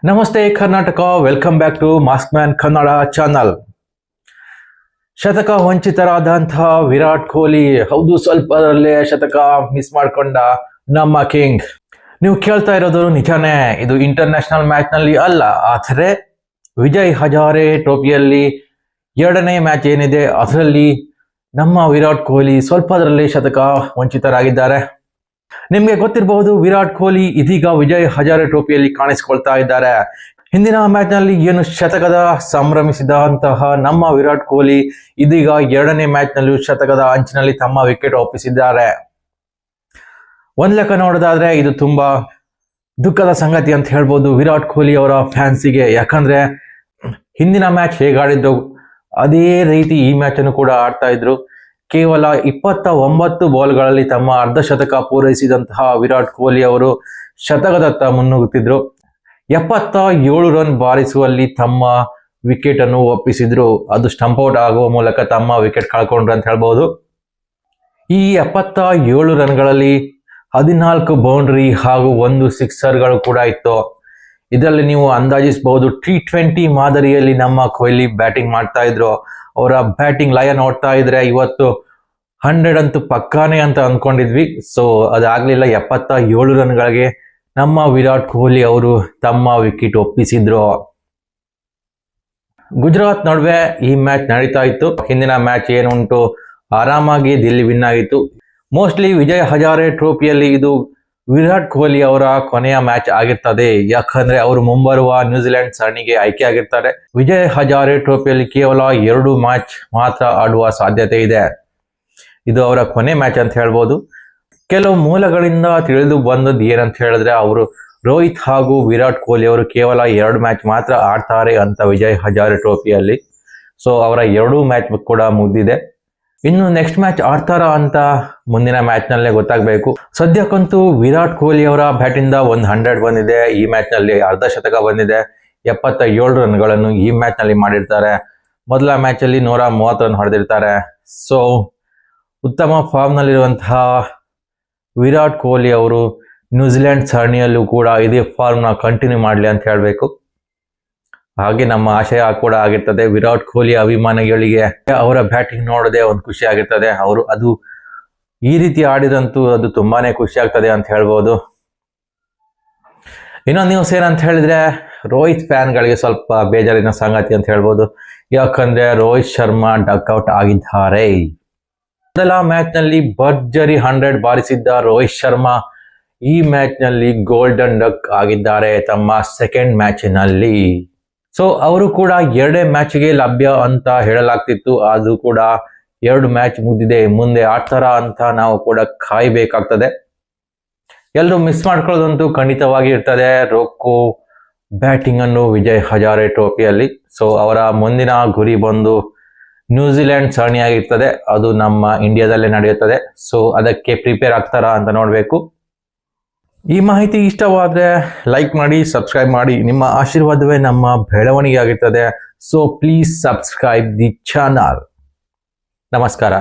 ನಮಸ್ತೆ Karnataka, welcome back to Maskman Kannada channel. ಶತಕ ವಂಚಿತರಾದಂತಹ ವಿರಾಟ್ ಕೊಹ್ಲಿ, ಹೌದು ಸ್ವಲ್ಪದರಲ್ಲೇ ಶತಕ ಮಿಸ್ ಮಾಡ್ಕೊಂಡ ನಮ್ಮ ಕಿಂಗ್. ನೀವು ಕೇಳ್ತಾ ಇರೋದು ನಿಜಾನೇ, ಇದು ಇಂಟರ್ನ್ಯಾಷನಲ್ ಮ್ಯಾಚ್ ನಲ್ಲಿ ಅಲ್ಲ, ಆದರೆ ವಿಜಯ್ ಹಜಾರೆ ಟ್ರೋಫಿಯಲ್ಲಿ ಎರಡನೇ ಮ್ಯಾಚ್ ಏನಿದೆ ಅದರಲ್ಲಿ ನಮ್ಮ ವಿರಾಟ್ ಕೊಹ್ಲಿ ಸ್ವಲ್ಪದರಲ್ಲೇ ಶತಕ ವಂಚಿತರಾಗಿದ್ದಾರೆ. ನಿಮ್ಗೆ ಗೊತ್ತಿರಬಹುದು, ವಿರಾಟ್ ಕೊಹ್ಲಿ ಇದೀಗ ವಿಜಯ್ ಹಜಾರೆ ಟ್ರೋಫಿಯಲ್ಲಿ ಕಾಣಿಸಿಕೊಳ್ತಾ ಇದ್ದಾರೆ. ಹಿಂದಿನ ಮ್ಯಾಚ್ ನಲ್ಲಿ ಏನು ಶತಕದ ಸಂಭ್ರಮಿಸಿದಂತಹ ನಮ್ಮ ವಿರಾಟ್ ಕೊಹ್ಲಿ ಇದೀಗ ಎರಡನೇ ಮ್ಯಾಚ್ ನಲ್ಲೂ ಶತಕದ ಅಂಚಿನಲ್ಲಿ ತಮ್ಮ ವಿಕೆಟ್ ಒಪ್ಪಿಸಿದ್ದಾರೆ. ಒಂದ್ ಲೆಕ್ಕ ನೋಡೋದಾದ್ರೆ ಇದು ತುಂಬಾ ದುಃಖದ ಸಂಗತಿ ಅಂತ ಹೇಳ್ಬೋದು ವಿರಾಟ್ ಕೊಹ್ಲಿ ಅವರ ಫ್ಯಾನ್ಸಿಗೆ. ಯಾಕಂದ್ರೆ ಹಿಂದಿನ ಮ್ಯಾಚ್ ಹೇಗಾಡಿದ್ರು ಅದೇ ರೀತಿ ಈ ಮ್ಯಾಚ್ ಅನ್ನು ಕೂಡ ಆಡ್ತಾ ಇದ್ರು. ಕೇವಲ 29 ಬಾಲ್ಗಳಲ್ಲಿ ತಮ್ಮ ಅರ್ಧ ಶತಕ ಪೂರೈಸಿದಂತಹ ವಿರಾಟ್ ಕೊಹ್ಲಿ ಅವರು ಶತಕದತ್ತ ಮುನ್ನುಗ್ಗುತ್ತಿದ್ರು. 77 ರನ್ ಬಾರಿಸುವಲ್ಲಿ ತಮ್ಮ ವಿಕೆಟ್ ಅನ್ನು ಒಪ್ಪಿಸಿದ್ರು. ಅದು ಸ್ಟಂಪ್ಔಟ್ ಆಗುವ ಮೂಲಕ ತಮ್ಮ ವಿಕೆಟ್ ಕಳ್ಕೊಂಡ್ರು ಅಂತ ಹೇಳ್ಬಹುದು. ಈ 77 ರನ್ಗಳಲ್ಲಿ 14 ಬೌಂಡ್ರಿ ಹಾಗೂ 1 ಸಿಕ್ಸರ್ಗಳು ಕೂಡ ಇತ್ತು. ಇದರಲ್ಲಿ ನೀವು ಅಂದಾಜಿಸಬಹುದು, T20 ಮಾದರಿಯಲ್ಲಿ ನಮ್ಮ ಕೊಹ್ಲಿ ಬ್ಯಾಟಿಂಗ್ ಮಾಡ್ತಾ ಇದ್ರು. ಅವರ ಬ್ಯಾಟಿಂಗ್ ಲಯ ನೋಡ್ತಾ ಇದ್ರೆ ಇವತ್ತು 100 ಅಂತೂ ಪಕ್ಕಾನೇ ಅಂತ ಅನ್ಕೊಂಡಿದ್ವಿ. ಸೊ ಅದಾಗ್ಲಿಲ್ಲ. 77 ರನ್ಗಳಿಗೆ ನಮ್ಮ ವಿರಾಟ್ ಕೊಹ್ಲಿ ಅವರು ತಮ್ಮ ವಿಕೆಟ್ ಒಪ್ಪಿಸಿದ್ರು. ಗುಜರಾತ್ ನಡುವೆ ಈ ಮ್ಯಾಚ್ ನಡೀತಾ ಇತ್ತು. ಹಿಂದಿನ ಮ್ಯಾಚ್ ಏನುಂಟು ಆರಾಮಾಗಿ ದಿಲ್ಲಿ ವಿನ್ ಆಗಿತ್ತು. ಮೋಸ್ಟ್ಲಿ ವಿಜಯ್ ಹಜಾರೆ ಟ್ರೋಫಿಯಲ್ಲಿ ಇದು ವಿರಾಟ್ ಕೊಹ್ಲಿ ಅವರ ಕೊನೆಯ ಮ್ಯಾಚ್ ಆಗಿರ್ತದೆ. ಯಾಕಂದ್ರೆ ಅವರು ಮುಂಬರುವ ನ್ಯೂಜಿಲೆಂಡ್ ಸರಣಿಗೆ ಆಯ್ಕೆ ಆಗಿರ್ತಾರೆ. ವಿಜಯ್ ಹಜಾರೆ ಟ್ರೋಫಿಯಲ್ಲಿ ಕೇವಲ 2 ಮ್ಯಾಚ್ ಮಾತ್ರ ಆಡುವ ಸಾಧ್ಯತೆ ಇದೆ. ಇದು ಅವರ ಕೊನೆ ಮ್ಯಾಚ್ ಅಂತ ಹೇಳ್ಬೋದು. ಕೆಲವು ಮೂಲಗಳಿಂದ ತಿಳಿದು ಬಂದದ್ದು ಏನಂತ ಹೇಳಿದ್ರೆ, ಅವರು ರೋಹಿತ್ ಹಾಗೂ ವಿರಾಟ್ ಕೊಹ್ಲಿ ಅವರು ಕೇವಲ 2 ಮ್ಯಾಚ್ ಮಾತ್ರ ಆಡ್ತಾರೆ ಅಂತ ವಿಜಯ್ ಹಜಾರೆ ಟ್ರೋಫಿಯಲ್ಲಿ. ಸೊ ಅವರ 2 ಮ್ಯಾಚ್ ಕೂಡ ಮುಗ್ದಿದೆ. ಇನ್ನು ನೆಕ್ಸ್ಟ್ ಮ್ಯಾಚ್ ಆಡ್ತಾರಾ ಅಂತ ಮುಂದಿನ ಮ್ಯಾಚ್ ನಲ್ಲೇ ಗೊತ್ತಾಗಬೇಕು. ಸದ್ಯಕ್ಕಂತೂ ವಿರಾಟ್ ಕೊಹ್ಲಿ ಅವರ ಬ್ಯಾಟಿಂದ 100 ಬಂದಿದೆ. ಈ ಮ್ಯಾಚ್ ನಲ್ಲಿ ಅರ್ಧ ಶತಕ ಬಂದಿದೆ. 77 ರನ್ಗಳನ್ನು ಈ ಮ್ಯಾಚ್ ನಲ್ಲಿ ಮಾಡಿರ್ತಾರೆ. ಮೊದಲ ಮ್ಯಾಚ್ ಅಲ್ಲಿ 130 ರನ್ ಹೊಡೆದಿರ್ತಾರೆ. ಸೊ ಉತ್ತಮ ಫಾರ್ಮ್ ನಲ್ಲಿರುವಂತಹ ವಿರಾಟ್ ಕೊಹ್ಲಿ ಅವರು ನ್ಯೂಜಿಲೆಂಡ್ ಸರಣಿಯಲ್ಲೂ ಕೂಡ ಇದೇ ಫಾರ್ಮ್ ನ ಕಂಟಿನ್ಯೂ ಮಾಡಲಿ ಅಂತ ಹೇಳಬೇಕು. ಹಾಗೆ ನಮ್ಮ ಆಶಯ ಕೂಡ ಆಗಿರ್ತದೆ. ವಿರಾಟ್ ಕೊಹ್ಲಿ ಅಭಿಮಾನಿಗಳಿಗೆ ಅವರ ಬ್ಯಾಟಿಂಗ್ ನೋಡದೆ ಒಂದು ಖುಷಿ ಆಗಿರ್ತದೆ. ಅದು ಈ ರೀತಿ ಆಡಿದಂತೂ ಅದು ತುಂಬಾನೇ ಖುಷಿ ಆಗ್ತದೆ ಅಂತ ಹೇಳ್ಬೋದು. ಇನ್ನೊಂದು ನ್ಯೂಸ್ ಏನಂತ ಹೇಳಿದ್ರೆ, ರೋಹಿತ್ ಫ್ಯಾನ್ಗಳಿಗೆ ಸ್ವಲ್ಪ ಬೇಜಾರಿನ ಸಂಗತಿ ಅಂತ ಹೇಳ್ಬೋದು. ಯಾಕಂದ್ರೆ ರೋಹಿತ್ ಶರ್ಮಾ ಡಕ್ಔಟ್ ಆಗಿದ್ದಾರೆ. ಮೊದಲ ಮ್ಯಾಚ್ ನಲ್ಲಿ ಭರ್ಜರಿ 100 ಬಾರಿಸಿದ್ದ ರೋಹಿತ್ ಶರ್ಮಾ ಈ ಮ್ಯಾಚ್ ನಲ್ಲಿ ಗೋಲ್ಡನ್ ಡಕ್ ಆಗಿದ್ದಾರೆ ತಮ್ಮ ಸೆಕೆಂಡ್ ಮ್ಯಾಚ್ ನಲ್ಲಿ. ಸೊ ಅವರು ಕೂಡ 2 ಮ್ಯಾಚ್ಗೆ ಲಭ್ಯ ಅಂತ ಹೇಳಲಾಗ್ತಿತ್ತು. ಅದು ಕೂಡ 2 ಮ್ಯಾಚ್ ಮುಗಿದಿದೆ. ಮುಂದೆ ಆಡ್ತಾರಾ ಅಂತ ನಾವು ಕೂಡ ಕಾಯಬೇಕಾಗ್ತದೆ. ಎಲ್ಲರೂ ಮಿಸ್ ಮಾಡ್ಕೊಳ್ಳೋದಂತೂ ಖಂಡಿತವಾಗಿ ಇರ್ತದೆ ರೊಕ್ಕೋ ಬ್ಯಾಟಿಂಗ್ ಅನ್ನು ವಿಜಯ್ ಹಜಾರೆ ಟ್ರೋಫಿಯಲ್ಲಿ. ಸೊ ಅವರ ಮುಂದಿನ ಗುರಿ ಬಂದು ನ್ಯೂಜಿಲೆಂಡ್ ಸರಣಿಯಾಗಿರ್ತದೆ. ಅದು ನಮ್ಮ ಇಂಡಿಯಾದಲ್ಲೇ ನಡೆಯುತ್ತದೆ. ಸೊ ಅದಕ್ಕೆ ಪ್ರಿಪೇರ್ ಆಗ್ತಾರಾ ಅಂತ ನೋಡಬೇಕು. ಈ ಮಾಹಿತಿ ಇಷ್ಟವಾದ್ರೆ ಲೈಕ್ ಮಾಡಿ, ಸಬ್ಸ್ಕ್ರೈಬ್ ಮಾಡಿ. ನಿಮ್ಮ ಆಶೀರ್ವಾದವೇ ನಮ್ಮ ಬೆಳವಣಿಗೆ ಆಗಿರ್ತದೆ. So please subscribe the channel. ನಮಸ್ಕಾರ.